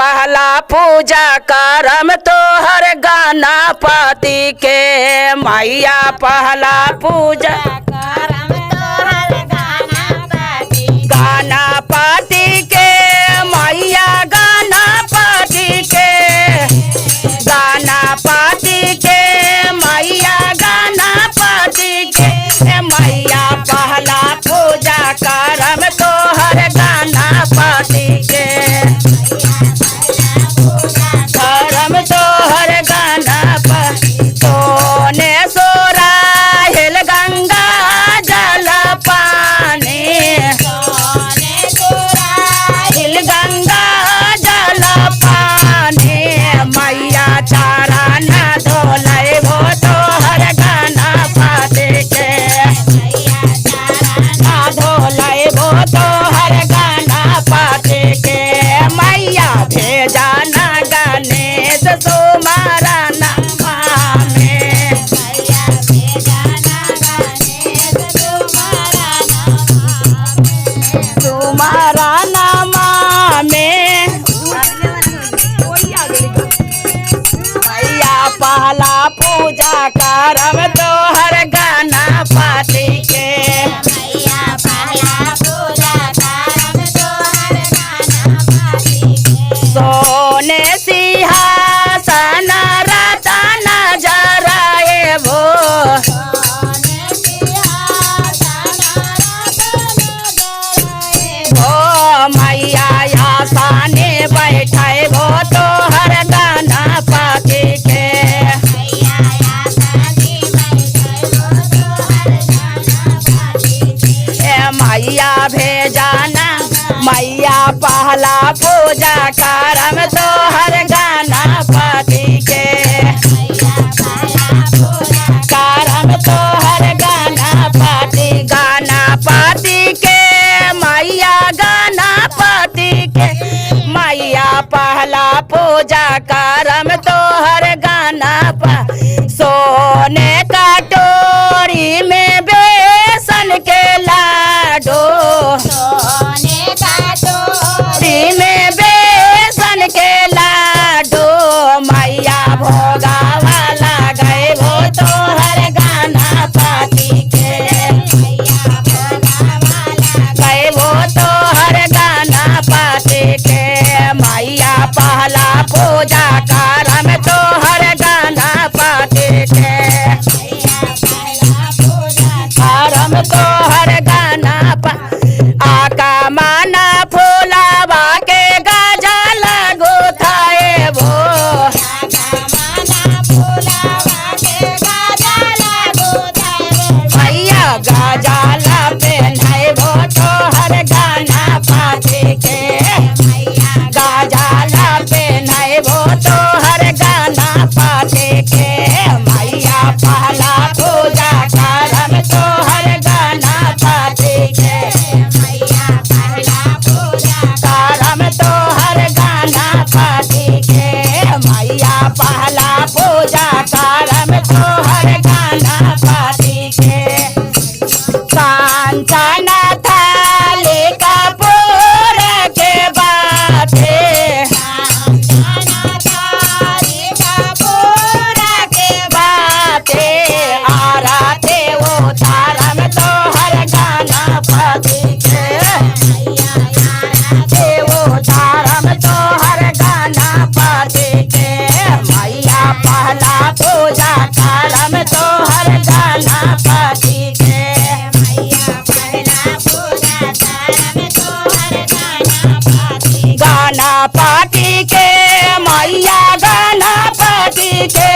पहला पूजा करम तोहर गाना पाती के मैया पहला पूजा करम तोहर गाना पाती के मैया गाना पाती के गाना पाती के मैया गाना पाती के मैया पहला पूजा करम तोहर गाना पाती के करम तोहर गाना सोने सोरा हिल गंगा जल पानी हिल गंगा जल पानी मैया चारा न धोले वो तोहर गाना पाते के ना धोले वो तोहर गाना पाते के मैया भेजा न गणेश तुम्हारा नामा में तुम्हारा नामा में मैया पहला पूजा करम तोहर गाना पाती के सोने सिंहासन रतन जराए वो मैया आसाने बैठे वो तोहर गाना पाती के मैया भेजाना मैया पहला पूजा करम तोहर गाना पाती के करम तोहर गाना पाती के मैया गाना पाती के मैया पहला पूजा करम तोहर गाना पा सोने का टोरी में बेसन के लाडो में बेसन के लाडो मैया भोगा वाला गए वो तोहर गाना पाती के गए वो तोहर गाना पाती के मैया पहला पूजा करम तोहर गाना पाती के करम तोहर गाना आका माना फूलावा के गजल गुथाए वो भैया गजल पहनाए वो तोहर गाना पाती के गजल पहनाए वो तोहर गाना पाती के मैया पहला पूजा करम तोहर गाना पाती के करम तोहर गाना पाती के मैया पहला पूजा करम तोहर गाना पाती के कांचन थाली कपूर के बाटे बाटे आराते वो तारम तोहर गाना पाती के वो तारम तोहर गाना पाती के मैया पहला पूजा करम तोहर गाना पाती के गाना पाती के मैया गाना पाती के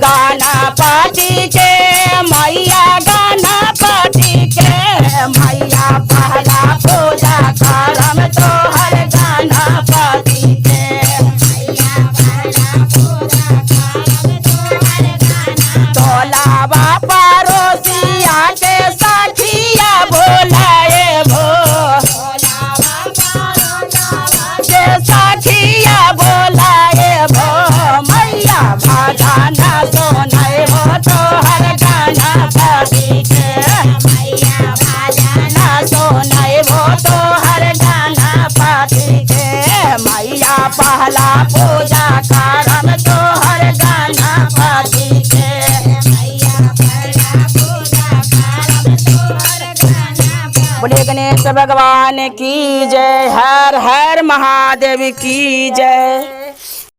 गाना पाती के मैया गाना पाती के मैया पहला पूजा करम तोहर गाना पाती के तोलावा पड़ोसिया के साथिया बोलाए भो के साथिया बोलाए भो मैया भाजाना सोनाए हो तोहर पहला पूजा करम तोहर गणपति के मैया पहला पूजा करम तोहर गणपति बोले गणेश भगवान की जय, हर हर महादेव की जय।